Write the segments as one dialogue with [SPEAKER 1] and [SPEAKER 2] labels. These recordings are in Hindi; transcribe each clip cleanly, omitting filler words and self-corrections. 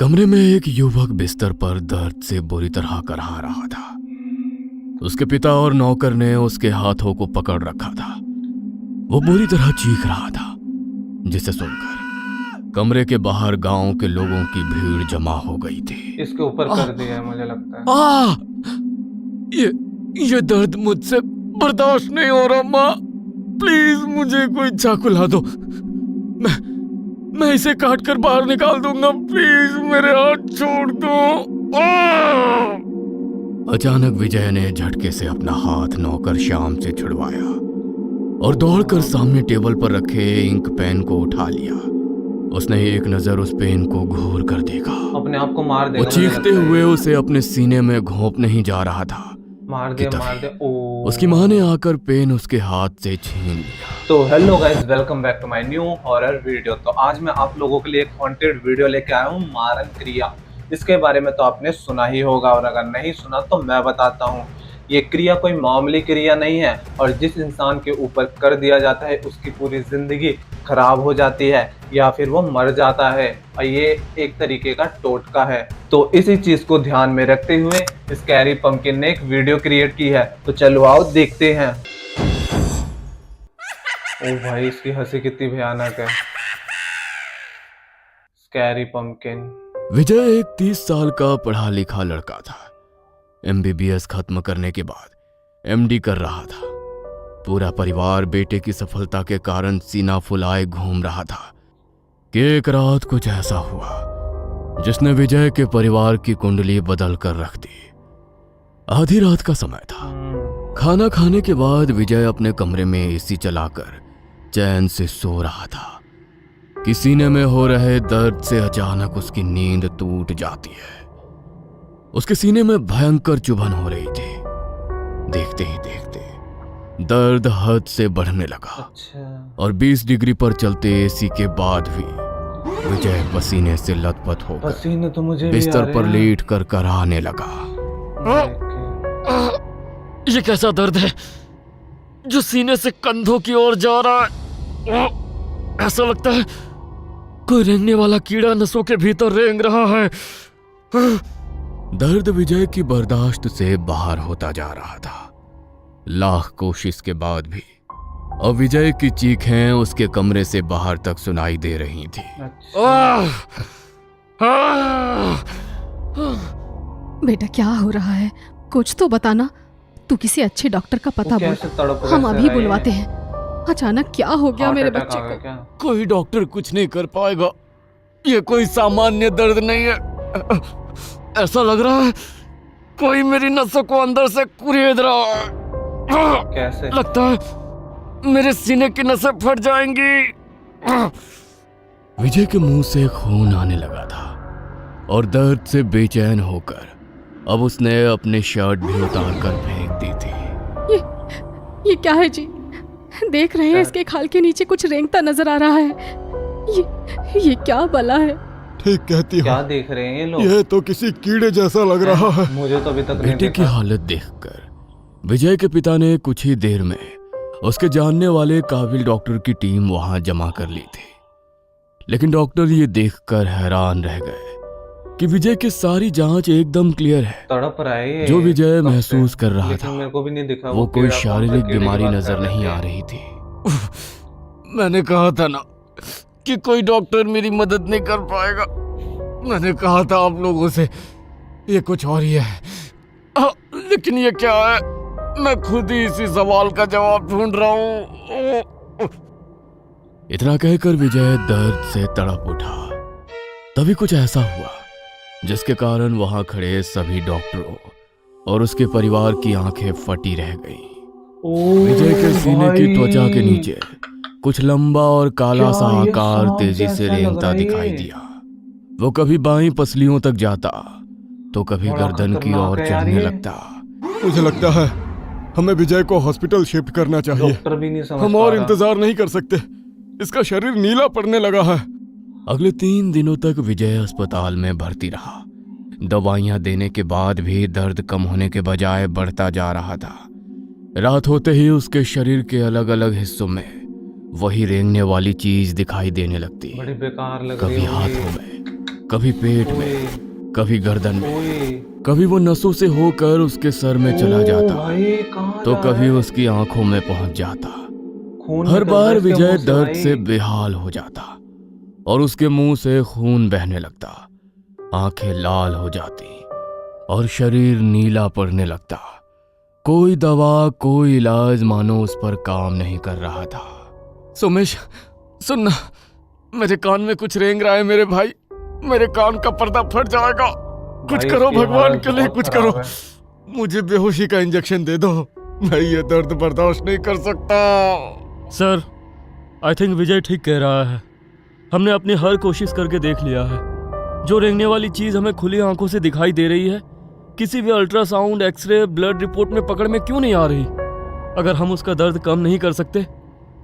[SPEAKER 1] कमरे में एक युवक बिस्तर पर दर्द से बुरी तरह करहा रहा था। उसके पिता और नौकर ने उसके हाथों को पकड़ रखा था। वो बुरी तरह चीख रहा था, जिसे सुनकर कमरे के बाहर गांव के लोगों की भीड़ जमा हो गई थी।
[SPEAKER 2] इसके ऊपर कर दिया है, मुझे लगता है।
[SPEAKER 1] ये दर्द मुझसे बर्दाश्त नहीं हो रहा। माँ, प्लीज मुझे कोई चाकू ला दो। मैं इसे काट कर बाहर निकाल दूंगा। प्लीज मेरे हाथ छोड़ दो। अचानक विजय ने झटके से अपना हाथ नौकर श्याम से छुड़वाया और दौड़कर सामने टेबल पर रखे इंक पेन को उठा लिया। उसने एक नजर उस पेन को घूर कर देखा।
[SPEAKER 2] अपने आप को मार देगा।
[SPEAKER 1] वो चीखते हुए उसे अपने सीने में घोंपने ही जा रहा था।
[SPEAKER 2] मार दे। ओ,
[SPEAKER 1] उसकी मां ने आकर पेन उसके हाथ से छीन लिया।
[SPEAKER 2] तो hello guys, welcome back to my new horror video. तो आज मैं आप लोगों के लिए एक हॉन्टेड वीडियो लेके आया हूँ, मारन क्रिया। इसके बारे में तो आपने सुना ही होगा, और अगर नहीं सुना तो मैं बताता हूँ। ये क्रिया कोई मामूली क्रिया नहीं है, और जिस इंसान के ऊपर कर दिया जाता है उसकी पूरी जिंदगी खराब हो जाती है या फिर वो मर जाता है। और ये एक तरीके का टोटका है। तो इसी चीज को ध्यान में रखते हुए स्कैरी पंपकिन ने एक वीडियो क्रिएट की है। तो चलो आओ देखते हैं। ओ भाई, इसकी हंसी कितनी भयानक है। Scary pumpkin.
[SPEAKER 1] विजय एक 30 साल का पढ़ा लिखा लड़का था। MBBS खत्म करने के बाद MD कर रहा था। पूरा परिवार बेटे की सफलता के कारण सीना फुलाए घूम रहा था कि एक रात कुछ ऐसा हुआ जिसने विजय के परिवार की कुंडली बदल कर रख दी। आधी रात का समय था। खाना खाने के बाद विजय अपने कमरे में AC चलाकर चैन से सो रहा था कि सीने में हो रहे दर्द से अचानक उसकी नींद टूट जाती है। उसके सीने में भयंकर चुभन हो रही थी। देखते ही देखते दर्द हद से बढ़ने लगा। और 20 डिग्री पर चलते AC के बाद भी विजय पसीने से लथपथ होकर
[SPEAKER 2] तो मुझे
[SPEAKER 1] बिस्तर पर लेट कर कराने लगा। ये कैसा दर्द है जो सीने से कंधों की ओर जा रहा है? ऐसा लगता है कोई रेंगने वाला कीड़ा नसों के भीतर रेंग रहा है। दर्द विजय की बर्दाश्त से बाहर होता जा रहा था। लाख कोशिश के बाद भी अब विजय की चीखें उसके कमरे से बाहर तक सुनाई दे रही थी।
[SPEAKER 3] बेटा, क्या हो रहा है? कुछ तो बताना। तू किसी अच्छे डॉक्टर का पता बोल, हम अभी बुलवाते हैं। अचानक क्या हो गया मेरे बच्चे को?
[SPEAKER 1] कोई डॉक्टर कुछ नहीं कर पाएगा। ये कोई सामान्य दर्द नहीं है। ऐसा लग रहा है कोई मेरी नसों को अंदर से कुरेद रहा है।
[SPEAKER 2] कैसे?
[SPEAKER 1] लगता है मेरे सीने की नसें फट जाएंगी। विजय के मुंह से खून आने लगा था और दर्द से बेचैन होकर अब उसने अपने शर्ट भी उतार कर फेंक दी थी।
[SPEAKER 3] ये क्या है जी? देख रहे हैं, इसके खाल के नीचे कुछ रेंगता नजर आ रहा है। ये क्या बला है?
[SPEAKER 4] ठीक कहती हो।
[SPEAKER 2] क्या देख रहे हैं ये लोग?
[SPEAKER 4] यह तो किसी कीड़े जैसा लग रहा है।
[SPEAKER 2] मुझे तो अभी तक नहीं
[SPEAKER 1] बेटे की
[SPEAKER 2] देखा।
[SPEAKER 1] हालत देखकर विजय के पिता ने कुछ ही देर में उसके जानने वाले काबिल डॉक्टर की टीम वहां जमा कर ली थी। लेकिन डॉक्टर ये देखकर हैरान रह गए कि विजय की सारी जांच एकदम क्लियर है।
[SPEAKER 2] तड़प रहा है
[SPEAKER 1] जो विजय महसूस कर रहा
[SPEAKER 2] लेकिन
[SPEAKER 1] था
[SPEAKER 2] मेरे को भी नहीं दिखा
[SPEAKER 1] वो कोई
[SPEAKER 2] कीड़ा
[SPEAKER 1] शारीरिक
[SPEAKER 2] कौन सा कीड़े
[SPEAKER 1] बीमारी
[SPEAKER 2] की बात
[SPEAKER 1] नजर
[SPEAKER 2] कर रहे
[SPEAKER 1] नहीं
[SPEAKER 2] थे।
[SPEAKER 1] आ रही थी। मैंने कहा था ना कि कोई डॉक्टर मेरी मदद नहीं कर पाएगा। मैंने कहा था आप लोगों से ये कुछ और ही है। लेकिन ये क्या है? मैं खुद ही इसी सवाल का जवाब ढूंढ रहा हूँ। इतना कहकर विजय दर्द से तड़प उठा। तभी कुछ ऐसा हुआ जिसके कारण वहां खड़े सभी डॉक्टरों और उसके परिवार की आंखें फटी रह गईं। विजय के सीने की त्वचा के नीचे कुछ लंबा और काला सा आकार तेजी से रेंगता दिखाई दिया। वो कभी बाईं पसलियों तक जाता तो कभी गर्दन की ओर चढ़ने लगता।
[SPEAKER 4] मुझे लगता है हमें विजय को हॉस्पिटल शिफ्ट करना चाहिए।
[SPEAKER 2] डॉक्टर भी नहीं समझ
[SPEAKER 4] हम
[SPEAKER 2] पा
[SPEAKER 4] और
[SPEAKER 2] रहा।
[SPEAKER 4] इंतजार नहीं कर सकते। इसका शरीर नीला पड़ने लगा है।
[SPEAKER 1] अगले 3 दिनों तक विजय अस्पताल में भर्ती रहा। दवाइयां देने के बाद भी दर्द कम होने के बजाय बढ़ता जा रहा था। रात होते ही उसके शरीर के अलग अलग हिस्सों में वही रेंगने वाली चीज दिखाई देने लगती।
[SPEAKER 2] बड़ी बेकार लग
[SPEAKER 1] कभी
[SPEAKER 2] रही
[SPEAKER 1] हाथों
[SPEAKER 2] है।
[SPEAKER 1] में, कभी पेट में,
[SPEAKER 2] ओए,
[SPEAKER 1] कभी गर्दन में,
[SPEAKER 2] ओए,
[SPEAKER 1] कभी वो नसों से होकर उसके सर में चला
[SPEAKER 2] ओ
[SPEAKER 1] जाता,
[SPEAKER 2] भाई, कहाँ
[SPEAKER 1] तो
[SPEAKER 2] जा
[SPEAKER 1] कभी
[SPEAKER 2] रहा है?
[SPEAKER 1] उसकी आंखों में पहुंच जाता।
[SPEAKER 2] खून
[SPEAKER 1] हर
[SPEAKER 2] निकल रहा
[SPEAKER 1] बार
[SPEAKER 2] है इसके
[SPEAKER 1] विजय
[SPEAKER 2] मुंह से
[SPEAKER 1] दर्द
[SPEAKER 2] भाई।
[SPEAKER 1] से बेहाल हो जाता और उसके मुंह से खून बहने लगता, आंखें लाल हो जाती और शरीर नीला पड़ने लगता। कोई दवा, कोई इलाज मानो उस पर काम नहीं कर रहा था। सुमेश, सुनना, मेरे कान में कुछ रेंग रहा है मेरे भाई। मेरे कान का पर्दा फट जाएगा। कुछ
[SPEAKER 2] भाई,
[SPEAKER 1] करो
[SPEAKER 2] इसकी
[SPEAKER 1] भगवान
[SPEAKER 2] हालत
[SPEAKER 1] के लिए,
[SPEAKER 2] बहुत
[SPEAKER 1] कुछ
[SPEAKER 2] खराब
[SPEAKER 1] करो।
[SPEAKER 2] है।
[SPEAKER 4] मुझे बेहोशी का इंजेक्शन दे दो, मैं ये दर्द बर्दाश्त नहीं कर सकता।
[SPEAKER 5] सर, आई थिंक विजय ठीक कह रहा है। हमने अपनी हर कोशिश करके देख लिया है। जो रेंगने वाली चीज हमें खुली आंखों से दिखाई दे रही है, किसी भी अल्ट्रासाउंड, एक्सरे, ब्लड रिपोर्ट में पकड़ में क्यों नहीं आ रही? अगर हम उसका दर्द कम नहीं कर सकते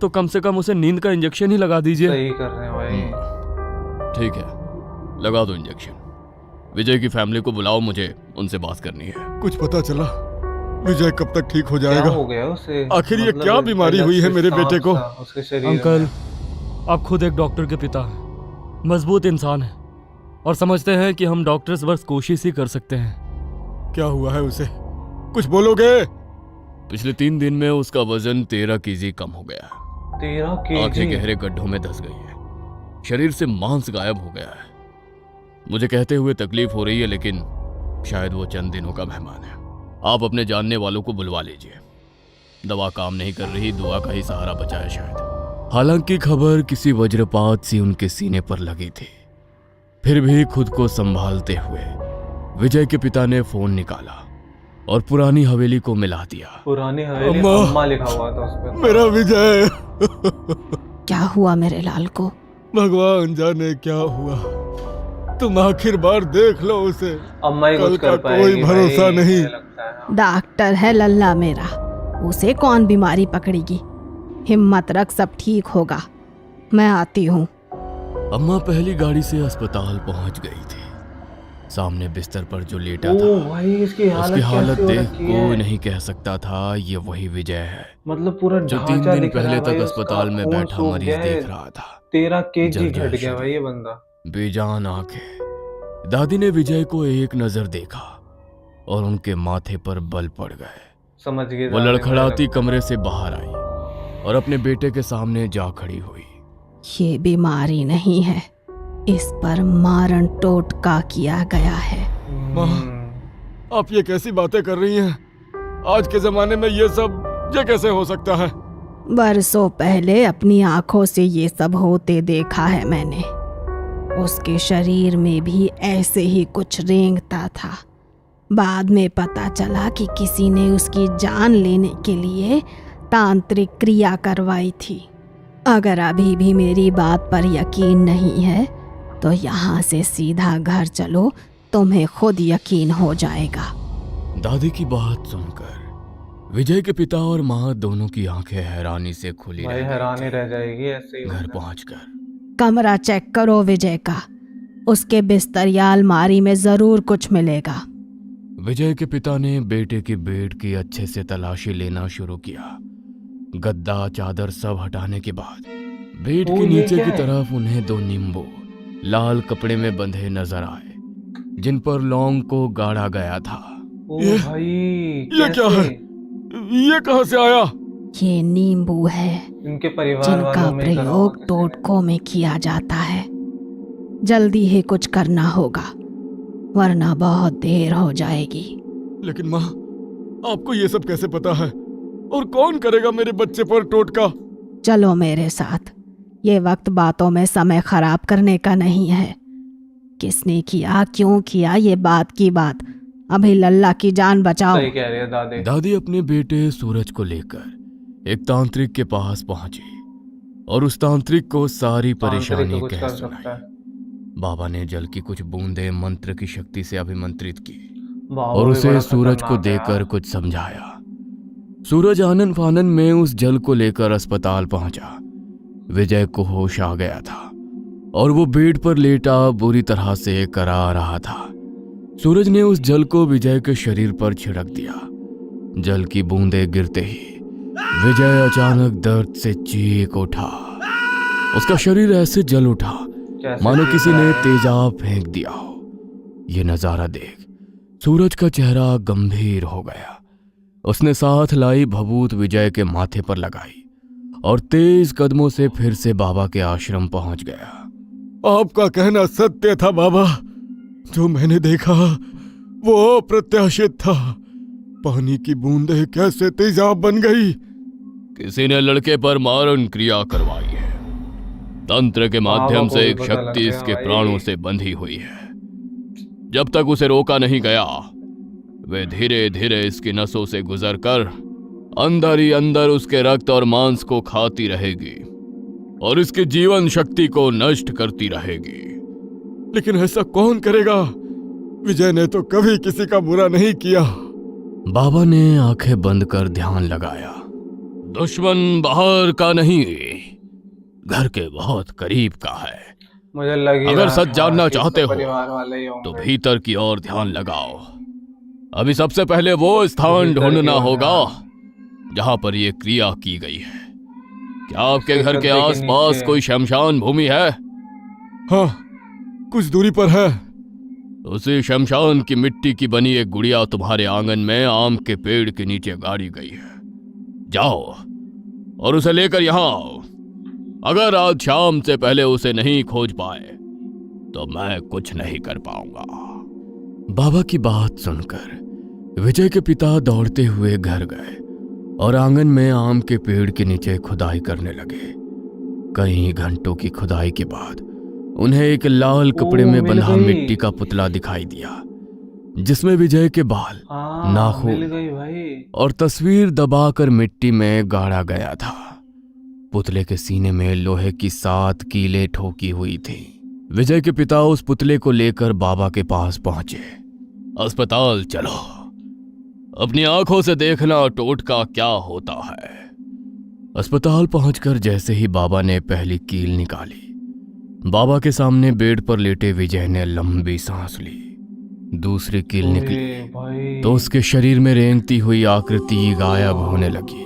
[SPEAKER 5] तो कम से कम उसे नींद का इंजेक्शन ही लगा दीजिए।
[SPEAKER 2] सही कर रहे हैं भाई।
[SPEAKER 1] ठीक है, लगा दो इंजेक्शन। विजय की फैमिली को बुलाओ, मुझे उनसे बात करनी है।
[SPEAKER 4] कुछ पता चला विजय कब तक ठीक हो
[SPEAKER 2] क्या
[SPEAKER 4] जाएगा?
[SPEAKER 2] हो गया उसे?
[SPEAKER 4] आखिर ये
[SPEAKER 2] मतलब
[SPEAKER 4] क्या बीमारी
[SPEAKER 2] अलग
[SPEAKER 4] हुई है
[SPEAKER 2] से
[SPEAKER 4] मेरे
[SPEAKER 2] सांप
[SPEAKER 4] बेटे को?
[SPEAKER 2] सा उसके शरीर
[SPEAKER 5] अंकल,
[SPEAKER 2] में।
[SPEAKER 5] आप खुद एक डॉक्टर के पिता हैं, मजबूत इंसान हैं और समझते हैं कि हम डॉक्टर्स बस कोशिश ही कर सकते हैं।
[SPEAKER 4] क्या हुआ है उसे? कुछ बोलोगे?
[SPEAKER 1] पिछले 3 दिन में उसका वजन 13 केजी कम हो गया है।
[SPEAKER 2] 13
[SPEAKER 1] आंखें
[SPEAKER 2] केजी?
[SPEAKER 1] गहरे गड्ढों में धंस गई है, शरीर से मांस गायब हो गया है। मुझे कहते हुए तकलीफ हो रही है, लेकिन शायद वो चंद दिनों का मेहमान है। आप अपने जानने वालों को बुलवा लीजिए। दवा काम नहीं कर रही, दुआ का ही सहारा बचा है शायद। हालांकि खबर किसी वज्रपात सी उनके सीने पर लगी थी। फिर भी खुद को संभालते हुए विजय के पिता ने फोन निकाला और पुरानी हवेली को मिला दिया।
[SPEAKER 2] पुरानी हवेली,
[SPEAKER 4] अम्मा।
[SPEAKER 2] अम्मा लिखा हुआ था उस पे।
[SPEAKER 4] मेरा विजय।
[SPEAKER 3] क्या हुआ मेरे लाल को?
[SPEAKER 4] भगवान जाने क्या हुआ। तुम आखिर बार देख लो उसे।
[SPEAKER 2] अम्मा ही
[SPEAKER 4] कल
[SPEAKER 2] कुछ
[SPEAKER 4] का
[SPEAKER 2] कर
[SPEAKER 4] कोई
[SPEAKER 2] पाएगी
[SPEAKER 4] भरोसा
[SPEAKER 2] भाई,
[SPEAKER 4] नहीं।
[SPEAKER 2] मुझे लगता है।
[SPEAKER 3] डॉक्टर है लल्ला मेरा, उसे कौन बीमारी पकड़ेगी? हिम्मत रख, सब ठीक होगा। मैं आती हूँ।
[SPEAKER 1] अम्मा पहली गाड़ी से अस्पताल पहुंच गई थी। सामने बिस्तर पर जो लेटा
[SPEAKER 2] ओ
[SPEAKER 1] था,
[SPEAKER 2] भाई, इसकी
[SPEAKER 1] उसकी हालत
[SPEAKER 2] हालत कैसी हो
[SPEAKER 1] देख
[SPEAKER 2] रखी
[SPEAKER 1] कोई
[SPEAKER 2] है?
[SPEAKER 1] नहीं कह सकता था ये वही विजय है
[SPEAKER 2] मतलब पूरा
[SPEAKER 1] जो
[SPEAKER 2] ढांचा
[SPEAKER 1] 3 दिन
[SPEAKER 2] दिख रहा
[SPEAKER 1] पहले
[SPEAKER 2] है भाई
[SPEAKER 1] तक
[SPEAKER 2] उसका,
[SPEAKER 1] अस्पताल में
[SPEAKER 2] खून
[SPEAKER 1] बैठा
[SPEAKER 2] सूख
[SPEAKER 1] मरीज
[SPEAKER 2] गया है।
[SPEAKER 1] देख रहा था।
[SPEAKER 2] 13 केजी
[SPEAKER 1] जल
[SPEAKER 2] घट
[SPEAKER 1] गया
[SPEAKER 2] गया
[SPEAKER 1] शरीर।
[SPEAKER 2] भाई ये बंदा।
[SPEAKER 1] बेजान आंखें। दादी ने विजय को एक नजर देखा और उनके माथे पर बल पड़ गए।
[SPEAKER 2] समझ गए।
[SPEAKER 1] वो लड़खड़ाती कमरे से बाहर आई और अपने बेटे के सामने जा खड़ी हुई।
[SPEAKER 3] ये बीमारी नहीं है, इस पर मारण टोटका किया गया है।
[SPEAKER 4] आप ये कैसी बातें कर रही हैं? आज के जमाने में ये कैसे हो सकता है?
[SPEAKER 3] बरसों पहले अपनी आंखों से ये सब होते देखा है मैंने। उसके शरीर में भी ऐसे ही कुछ रेंगता था। बाद में पता चला कि किसी ने उसकी जान लेने के लिए तांत्रिक क्रिया करवाई थी। अगर अभी भी मेरी बात पर यकीन नहीं है तो यहाँ से सीधा घर चलो, तुम्हें खुद यकीन हो जाएगा।
[SPEAKER 1] दादी की बात सुनकर विजय के पिता और माँ दोनों की आंखें हैरानी से खुली
[SPEAKER 2] भाई
[SPEAKER 1] रह गई
[SPEAKER 2] हैरानी
[SPEAKER 1] थी।
[SPEAKER 2] रह जाएगी ऐसे ही
[SPEAKER 1] घर
[SPEAKER 2] होगा।
[SPEAKER 1] पहुंचकर
[SPEAKER 3] कमरा चेक करो विजय का, उसके बिस्तर या अलमारी में जरूर कुछ मिलेगा।
[SPEAKER 1] विजय के पिता ने बेटे की बेड की अच्छे से तलाशी लेना शुरू किया। गद्दा, चादर सब हटाने के बाद बेड
[SPEAKER 2] ओ,
[SPEAKER 1] के
[SPEAKER 2] ये
[SPEAKER 1] नीचे
[SPEAKER 2] क्या
[SPEAKER 1] की
[SPEAKER 2] है?
[SPEAKER 1] तरफ उन्हें 2 नींबू लाल कपड़े में बंधे नजर आए, जिन पर लौंग को गाड़ा गया था।
[SPEAKER 2] ओ
[SPEAKER 4] ये-
[SPEAKER 2] भाई,
[SPEAKER 4] ये क्या
[SPEAKER 2] कैसे?
[SPEAKER 4] है? ये कहाँ से आया?
[SPEAKER 3] ये नींबू है
[SPEAKER 2] इनके परिवार
[SPEAKER 3] जिनका
[SPEAKER 2] वालों में करा होगा
[SPEAKER 3] प्रयोग
[SPEAKER 2] किसी ने।
[SPEAKER 3] टोटकों में किया जाता है। जल्दी ही कुछ करना होगा वरना बहुत देर हो जाएगी।
[SPEAKER 4] लेकिन माँ, आपको ये सब कैसे पता है? और कौन करेगा मेरे बच्चे पर टोटका?
[SPEAKER 3] चलो मेरे साथ, ये वक्त बातों में समय खराब करने का नहीं है। किसने किया, क्यों किया, ये बात की बात। अभी लल्ला की जान बचाओ।
[SPEAKER 2] सही कह रही है दादी।
[SPEAKER 1] दादी अपने बेटे सूरज को लेकर एक तांत्रिक के पास पहुंची और उस तांत्रिक को सारी
[SPEAKER 2] तांत्रिक
[SPEAKER 1] परेशानी
[SPEAKER 2] तो कुछ
[SPEAKER 1] कह
[SPEAKER 2] कर
[SPEAKER 1] सुनाई।
[SPEAKER 2] सकता है।
[SPEAKER 1] बाबा ने जल की कुछ बूंदें मंत्र की शक्ति से अभिमंत्रित की
[SPEAKER 2] बाबा
[SPEAKER 1] और
[SPEAKER 2] भी
[SPEAKER 1] उसे
[SPEAKER 2] बड़ा
[SPEAKER 1] सूरज को
[SPEAKER 2] खतरनाक है
[SPEAKER 1] देकर
[SPEAKER 2] यार।
[SPEAKER 1] कुछ समझाया। सूरज आनन फानन में उस जल को लेकर अस्पताल पहुंचा। विजय को होश आ गया था और वो बेड पर लेटा बुरी तरह से करा रहा था। सूरज ने उस जल को विजय के शरीर पर छिड़क दिया। जल की बूंदें गिरते ही विजय अचानक दर्द से चीख उठा। उसका शरीर ऐसे जल उठा
[SPEAKER 2] कैसे
[SPEAKER 1] मानो
[SPEAKER 2] देख
[SPEAKER 1] किसी
[SPEAKER 2] रहा
[SPEAKER 1] ने
[SPEAKER 2] है?
[SPEAKER 1] तेजाब फेंक दिया हो। ये नजारा देख सूरज का चेहरा गंभीर हो गया। उसने साथ लाई भभूत विजय के माथे पर लगाई और तेज कदमों से फिर से बाबा के आश्रम पहुंच गया।
[SPEAKER 4] आपका कहना सत्य था बाबा। जो मैंने देखा वो अप्रत्याशित था। पानी की बूंदें कैसे तेजाब बन गई।
[SPEAKER 1] किसी ने लड़के पर मारण क्रिया करवाई है। तंत्र के माध्यम
[SPEAKER 2] को
[SPEAKER 1] से
[SPEAKER 2] भी
[SPEAKER 1] एक
[SPEAKER 2] पता लग
[SPEAKER 1] शक्ति
[SPEAKER 2] गया
[SPEAKER 1] इसके
[SPEAKER 2] भाई।
[SPEAKER 1] प्राणों से बंधी हुई है। जब तक उसे रोका नहीं गया वे धीरे धीरे इसकी नसों से गुजरकर अंदर ही अंदर उसके रक्त और मांस को खाती रहेगी और इसकी जीवन शक्ति को नष्ट करती रहेगी।
[SPEAKER 4] लेकिन ऐसा कौन करेगा। विजय ने तो कभी किसी का बुरा नहीं किया।
[SPEAKER 1] बाबा ने आंखें बंद कर ध्यान लगाया। दुश्मन बाहर का नहीं, घर के बहुत करीब का है।
[SPEAKER 2] मुझे लग ही
[SPEAKER 1] अगर
[SPEAKER 2] रहा
[SPEAKER 1] सच
[SPEAKER 2] था
[SPEAKER 1] जानना
[SPEAKER 2] कि
[SPEAKER 1] चाहते
[SPEAKER 2] सब
[SPEAKER 1] हो,
[SPEAKER 2] परिवार वाले ही
[SPEAKER 1] तो
[SPEAKER 2] होंगे।
[SPEAKER 1] भीतर की ओर ध्यान लगाओ। अभी सबसे पहले वो स्थान
[SPEAKER 2] भीतर की
[SPEAKER 1] ढूंढना
[SPEAKER 2] ओर
[SPEAKER 1] होगा जहां पर यह क्रिया की गई है। क्या आपके घर के
[SPEAKER 2] गद्दे के
[SPEAKER 1] आसपास
[SPEAKER 2] नीचे।
[SPEAKER 1] कोई शमशान भूमि है?
[SPEAKER 4] हाँ, कुछ दूरी पर है।
[SPEAKER 1] उसी शमशान की मिट्टी की बनी एक गुड़िया तुम्हारे आंगन में आम के पेड़ के नीचे गाड़ी गई है। जाओ और उसे लेकर यहां आओ। अगर आज शाम से पहले उसे नहीं खोज पाए तो मैं कुछ नहीं कर पाऊंगा। बाबा की बात सुनकर विजय के पिता दौड़ते हुए घर गए और आंगन में आम के पेड़ के नीचे खुदाई करने लगे। कई घंटों की खुदाई के बाद उन्हें एक लाल कपड़े में
[SPEAKER 2] मिल
[SPEAKER 1] बंधा
[SPEAKER 2] गई।
[SPEAKER 1] मिट्टी का पुतला दिखाई दिया जिसमें विजय के बाल,
[SPEAKER 2] हाँ,
[SPEAKER 1] नाखून
[SPEAKER 2] मिल गई भाई।
[SPEAKER 1] और तस्वीर दबाकर मिट्टी में गाड़ा गया था। पुतले के सीने में लोहे की 7 कीलें ठोकी हुई थी। विजय के पिता उस पुतले को लेकर बाबा के पास पहुंचे। अस्पताल चलो, अपनी आंखों से देखना टोटका क्या होता है। अस्पताल पहुंचकर जैसे ही बाबा ने पहली कील निकाली, बाबा के सामने बेड पर लेटे विजय ने लंबी सांस ली। दूसरी कील निकली
[SPEAKER 2] अरे भाई।
[SPEAKER 1] तो उसके शरीर में रेंगती हुई आकृति गायब होने लगी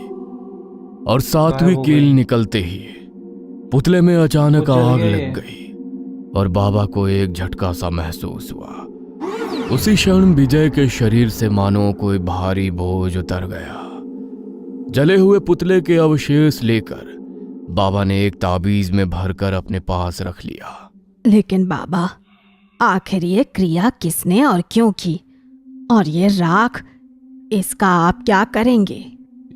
[SPEAKER 1] और 7वीं
[SPEAKER 2] गायब हो
[SPEAKER 1] कील
[SPEAKER 2] गई।
[SPEAKER 1] निकलते ही पुतले में अचानक
[SPEAKER 2] वो जल
[SPEAKER 1] आग
[SPEAKER 2] गए।
[SPEAKER 1] लग गई और बाबा को एक झटका सा महसूस हुआ। उसी क्षण विजय के शरीर से मानो कोई भारी बोझ उतर गया। जले हुए पुतले के अवशेष लेकर बाबा ने एक ताबीज में भरकर अपने पास रख लिया।
[SPEAKER 3] लेकिन बाबा, आखिर ये क्रिया किसने और क्यों की? और ये राख, इसका आप क्या करेंगे?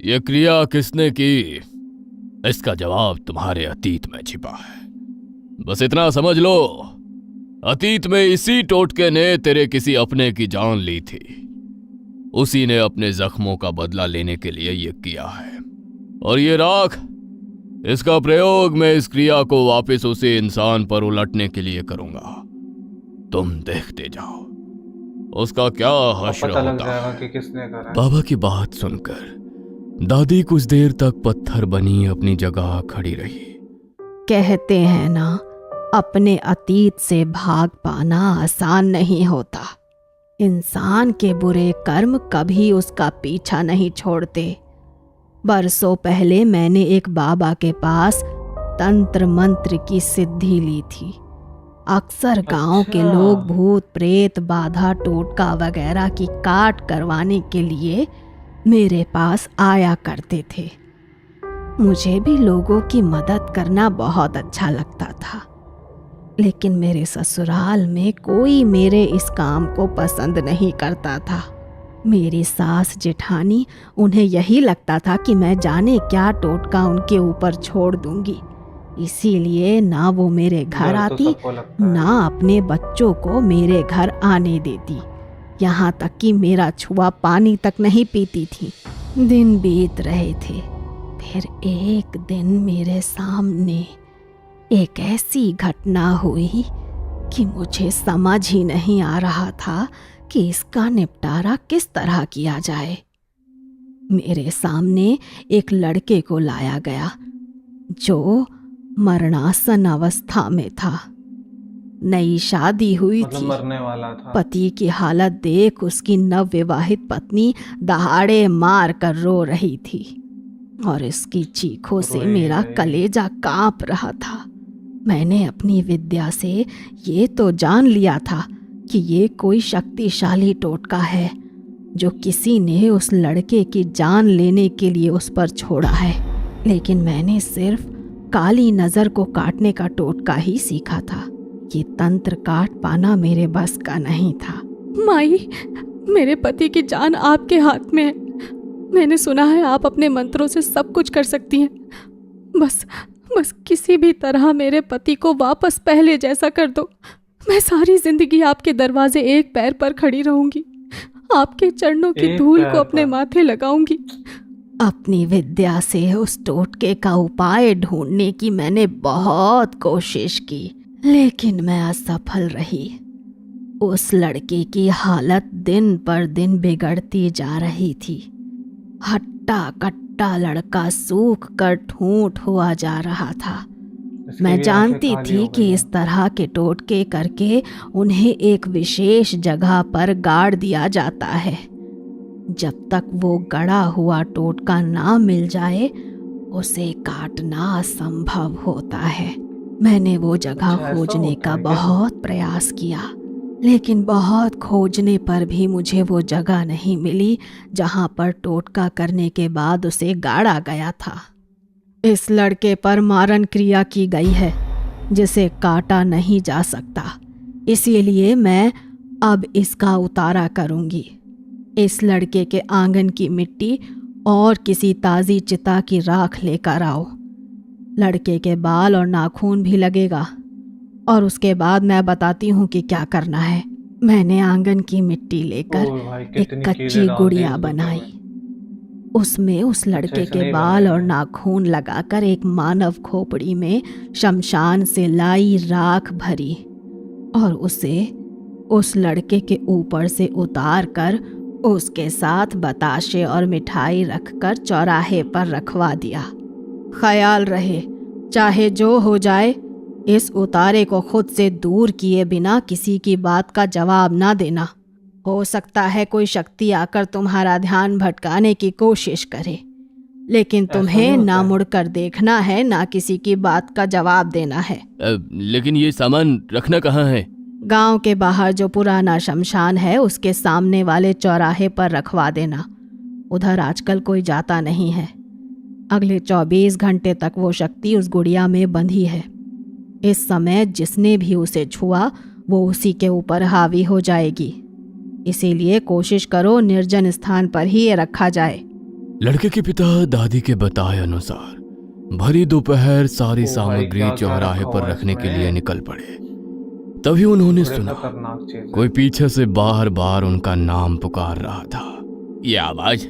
[SPEAKER 1] ये क्रिया किसने की, इसका जवाब तुम्हारे अतीत में छिपा है। बस इतना समझ लो, अतीत में इसी टोटके ने तेरे किसी अपने की जान ली थी। उसी ने अपने जख्मों का बदला लेने के लिए ये किया है। और ये राख, इसका प्रयोग मैं इस क्रिया को वापस उसी इंसान पर उलटने के लिए करूंगा। तुम देखते जाओ उसका क्या हश्र
[SPEAKER 2] पता लग
[SPEAKER 1] होता
[SPEAKER 2] जाएगा
[SPEAKER 1] है।
[SPEAKER 2] कि किसने करा है।
[SPEAKER 1] बाबा की बात सुनकर दादी कुछ देर तक पत्थर बनी अपनी जगह खड़ी रही।
[SPEAKER 3] कहते हैं ना, अपने अतीत से भाग पाना आसान नहीं होता। इंसान के बुरे कर्म कभी उसका पीछा नहीं छोड़ते। बरसों पहले मैंने एक बाबा के पास तंत्र मंत्र की सिद्धि ली थी। अक्सर गांव के
[SPEAKER 2] अच्छा।
[SPEAKER 3] लोग भूत प्रेत, बाधा टोटका वगैरह की काट करवाने के लिए मेरे पास आया करते थे। मुझे भी लोगों की मदद करना बहुत अच्छा लगता था, लेकिन मेरे ससुराल में कोई मेरे इस काम को पसंद नहीं करता था। मेरी सास जेठानी, उन्हें यही लगता था कि मैं जाने क्या टोटका उनके ऊपर छोड़ दूंगी। इसीलिए ना वो मेरे घर
[SPEAKER 2] डर तो
[SPEAKER 3] आती,
[SPEAKER 2] सबको लगता है।
[SPEAKER 3] ना अपने बच्चों को मेरे घर आने देती। यहाँ तक कि मेरा छुआ पानी तक नहीं पीती थी। दिन बीत रहे थे, फिर एक दिन मेरे सामने एक ऐसी घटना हुई कि मुझे समझ ही नहीं आ रहा था कि इसका निपटारा किस तरह किया जाए। मेरे सामने एक लड़के को लाया गया जो मरणासन अवस्था में था। नई शादी हुई
[SPEAKER 2] मतलब
[SPEAKER 3] थी।
[SPEAKER 2] मरने वाला था।
[SPEAKER 3] पति की हालत देख उसकी नवविवाहित पत्नी दहाड़े मार कर रो रही थी और इसकी चीखों से
[SPEAKER 2] रोए
[SPEAKER 3] मेरा
[SPEAKER 2] गए।
[SPEAKER 3] कलेजा कांप रहा था। मैंने अपनी विद्या से ये तो जान लिया था कि ये कोई शक्तिशाली टोटका है जो किसी ने उस लड़के की जान लेने के लिए उस पर छोड़ा है, लेकिन मैंने सिर्फ काली नज़र को काटने का टोटका ही सीखा था। ये तंत्र काट पाना मेरे बस का नहीं था। माई, मेरे पति की जान आपके हाथ में है। मैंने सुना है आप अपने मंत्रों से सब कुछ कर सकती हैं। बस किसी भी तरह मेरे पति को वापस पहले जैसा कर दो। मैं सारी जिंदगी आपके दरवाजे एक पैर पर खड़ी रहूंगी, आपके चरणों की धूल को अपने माथे लगाऊंगी। अपनी विद्या से उस टोटके का उपाय ढूंढने की मैंने बहुत कोशिश की, लेकिन मैं असफल रही। उस लड़के की हालत दिन पर दिन बिगड़ती जा रही थी। हट्टा कट्टा लड़का सूख कर ठूंठ हुआ जा रहा था। मैं जानती थी कि इस तरह के टोटके करके उन्हें एक विशेष जगह पर गाड़ दिया जाता है। जब तक वो गड़ा हुआ टोटका ना मिल जाए उसे काटना असंभव होता है। मैंने वो जगह खोजने का बहुत प्रयास किया, लेकिन बहुत खोजने पर भी मुझे वो जगह नहीं मिली जहां पर टोटका करने के बाद उसे गाड़ा गया था। इस लड़के पर मारण क्रिया की गई है जिसे काटा नहीं जा सकता, इसीलिए मैं अब इसका उतारा करूंगी। इस लड़के के आंगन की मिट्टी और किसी ताज़ी चिता की राख लेकर आओ। लड़के के बाल और नाखून भी लगेगा और उसके बाद मैं बताती हूँ कि क्या करना है। मैंने आंगन की मिट्टी लेकर एक कच्ची गुड़िया बनाई। उसमें उस लड़के के बाल और नाखून लगाकर एक मानव खोपड़ी में शमशान से लाई राख भरी और उसे उस लड़के के ऊपर से उतार कर उसके साथ बताशे और मिठाई रखकर चौराहे पर रखवा दिया। ख्याल रहे, चाहे जो हो जाए, इस उतारे को खुद से दूर किए बिना किसी की बात का जवाब ना देना। हो सकता है कोई शक्ति आकर तुम्हारा ध्यान भटकाने की कोशिश करे, लेकिन तुम्हें ना मुड़कर देखना है, ना किसी की बात का जवाब देना है।
[SPEAKER 1] लेकिन ये सामान रखना कहाँ है?
[SPEAKER 3] गांव के बाहर जो पुराना शमशान है उसके सामने वाले चौराहे पर रखवा देना। उधर आजकल कोई जाता नहीं है। अगले 24 घंटे तक वो शक्ति उस गुड़िया में बंधी है। इस समय जिसने भी उसे छुआ वो उसी के ऊपर हावी हो जाएगी, इसीलिए कोशिश करो निर्जन स्थान पर ही ये रखा जाए।
[SPEAKER 1] लड़के के पिता दादी के बताए अनुसार भरी दोपहर सारी सामग्री चौराहे पर रखने के लिए निकल पड़े। तभी उन्होंने सुना कोई पीछे से बार बार उनका नाम पुकार रहा था। ये आवाज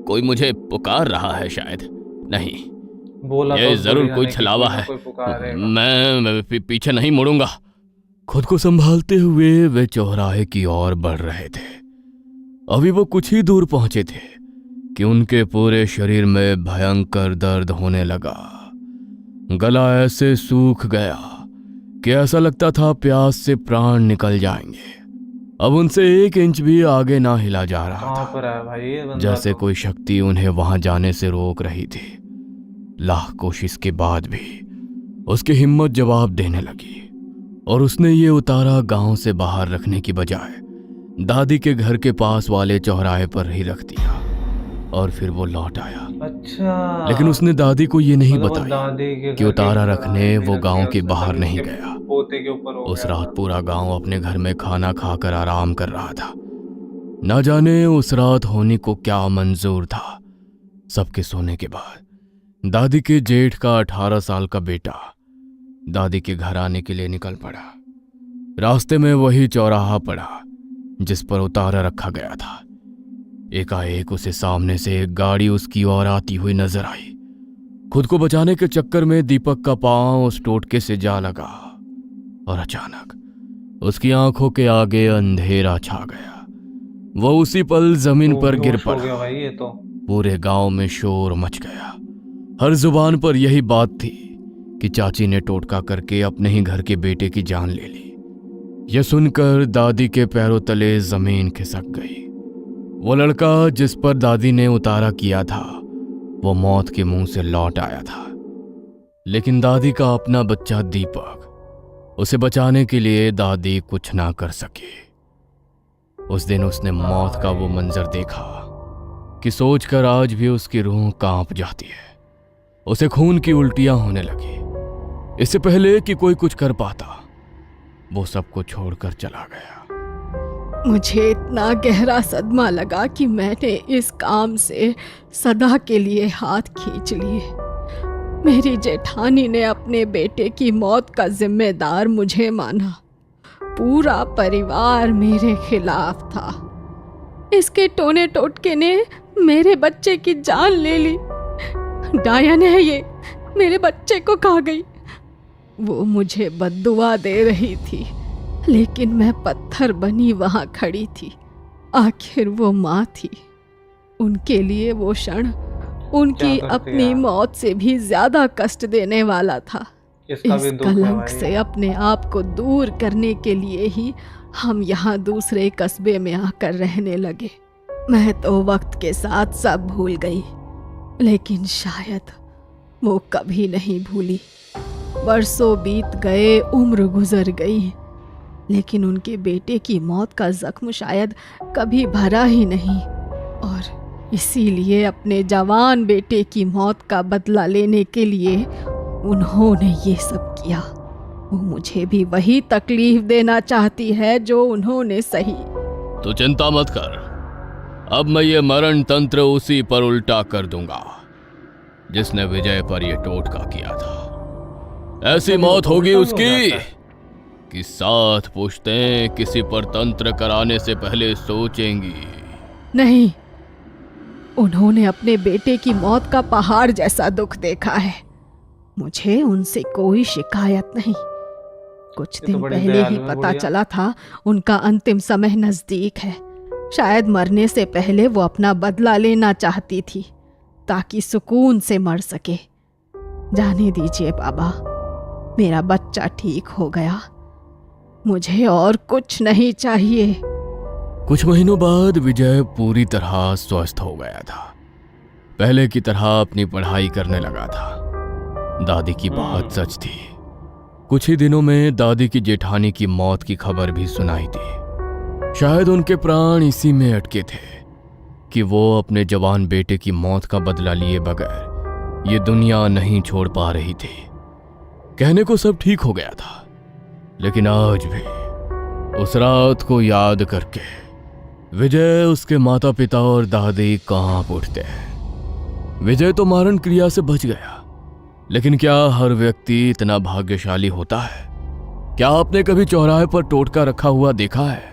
[SPEAKER 1] कोई मुझे पुकार रहा है शायद। नहीं, ये जरूर कोई छलावा है। मैं पीछे नहीं मुड़ूंगा। खुद को संभालते हुए वे चौराहे की ओर बढ़ रहे थे। अभी वो कुछ ही दूर पहुंचे थे कि उनके पूरे शरीर में भयंकर दर्द होने लगा। गला ऐसे सूख गया कि ऐसा लगता था प्यास से प्राण निकल जाएंगे। अब उनसे 1 इंच भी आगे ना हिला जा रहा था, जैसे कोई शक्ति उन्हें वहां जाने से रोक रही थी। लाख कोशिश के बाद भी उसकी हिम्मत जवाब देने लगी और उसने ये उतारा गांव से बाहर रखने की बजाय दादी के घर के पास वाले चौराहे पर ही रख दिया और फिर वो लौट आया।
[SPEAKER 2] अच्छा,
[SPEAKER 1] लेकिन उसने दादी को ये नहीं बताया कि उतारा रखने वो गांव के बाहर नहीं गया। उस रात पूरा गांव अपने घर में खाना खाकर आराम कर रहा था। ना जाने उस रात होनी को क्या मंजूर था। सबके सोने के बाद दादी के जेठ का 18 साल का बेटा दादी के घर आने के लिए निकल पड़ा। रास्ते में वही चौराहा पड़ा जिस पर उतारा रखा गया था। एकाएक उसे सामने से एक गाड़ी उसकी ओर आती हुई नजर आई। खुद को बचाने के चक्कर में दीपक का पांव उस टोटके से जा लगा और अचानक उसकी आंखों के आगे अंधेरा छा गया। वो उसी पल जमीन पर गिर पड़ा। पूरे गांव में शोर मच गया। हर जुबान पर यही बात थी कि चाची ने टोटका करके अपने ही घर के बेटे की जान ले ली। यह सुनकर दादी के पैरों तले जमीन खिसक गई। वो लड़का जिस पर दादी ने उतारा किया था वो मौत के मुंह से लौट आया था। लेकिन दादी का अपना बच्चा दीपक, उसे बचाने के लिए दादी कुछ ना कर सकी। उस दिन उसने मौत का वो मंजर देखा कि सोचकर आज भी उसकी रूह कांप जाती है। उसे खून की उल्टियां होने लगी। इससे पहले कि कोई कुछ कर पाता, वो सबको छोड़कर चला गया।
[SPEAKER 3] मुझे इतना गहरा सदमा लगा कि मैंने इस काम से सदा के लिए हाथ खींच लिए। मेरी जेठानी ने अपने बेटे की मौत का जिम्मेदार मुझे माना। पूरा परिवार मेरे खिलाफ था। इसके टोने टोटके ने मेरे बच्चे की जान ले ली। डायन है ये, मेरे बच्चे को खा गई। वो मुझे बद्दुआ दे रही थी, लेकिन मैं पत्थर बनी वहां खड़ी थी। आखिर वो माँ थी। उनके लिए वो क्षण उनकी
[SPEAKER 2] क्या करते
[SPEAKER 3] अपनी
[SPEAKER 2] यार?
[SPEAKER 3] मौत से भी ज्यादा कष्ट देने वाला था।
[SPEAKER 2] इसका
[SPEAKER 3] इस
[SPEAKER 2] भी दुख है
[SPEAKER 3] कलंक
[SPEAKER 2] भाई।
[SPEAKER 3] से अपने आप को दूर करने के लिए ही हम यहाँ दूसरे कस्बे में आकर रहने लगे। मैं तो वक्त के साथ सब भूल गई, लेकिन शायद वो कभी नहीं भूली। बरसों बीत गए, उम्र गुजर गई, लेकिन उनके बेटे की मौत का जख्म शायद कभी भरा ही नहीं। और इसीलिए अपने जवान बेटे की मौत का बदला लेने के लिए उन्होंने ये सब किया। वो मुझे भी वही तकलीफ देना चाहती है जो उन्होंने सही।
[SPEAKER 1] तो चिंता मत कर, अब मैं ये मरण तंत्र उसी पर उल्टा कर दूंगा जिसने विजय पर यह टोटका किया था। ऐसी मौत होगी उसकी कि 7 पुश्तें किसी पर तंत्र कराने से पहले सोचेंगी।
[SPEAKER 3] नहीं, उन्होंने अपने बेटे की मौत का पहाड़ जैसा दुख देखा है। मुझे उनसे कोई शिकायत नहीं। कुछ
[SPEAKER 2] ये तो
[SPEAKER 3] दिन
[SPEAKER 2] बड़ी
[SPEAKER 3] पहले ही
[SPEAKER 2] दयालु है,
[SPEAKER 3] पता
[SPEAKER 2] बुढ़िया।
[SPEAKER 3] चला था उनका अंतिम समय नजदीक है। शायद मरने से पहले वो अपना बदला लेना चाहती थी ताकि सुकून से मर सके। जाने दीजिए बाबा, मेरा बच्चा ठीक हो गया। मुझे और कुछ नहीं चाहिए।
[SPEAKER 1] कुछ महीनों बाद विजय पूरी तरह स्वस्थ हो गया था। पहले की तरह अपनी पढ़ाई करने लगा था। दादी की बात सच थी। कुछ ही दिनों में दादी की जेठानी की मौत की खबर भी सुनाई थी। शायद उनके प्राण इसी में अटके थे कि वो अपने जवान बेटे की मौत का बदला लिए बगैर ये दुनिया नहीं छोड़ पा रही थी। कहने को सब ठीक हो गया था, लेकिन आज भी उस रात को याद करके विजय, उसके माता पिता और दादी कांप उठते हैं। विजय तो मारण क्रिया से बच गया, लेकिन क्या हर व्यक्ति इतना भाग्यशाली होता है? क्या आपने कभी चौराहे पर टोटका रखा हुआ देखा है?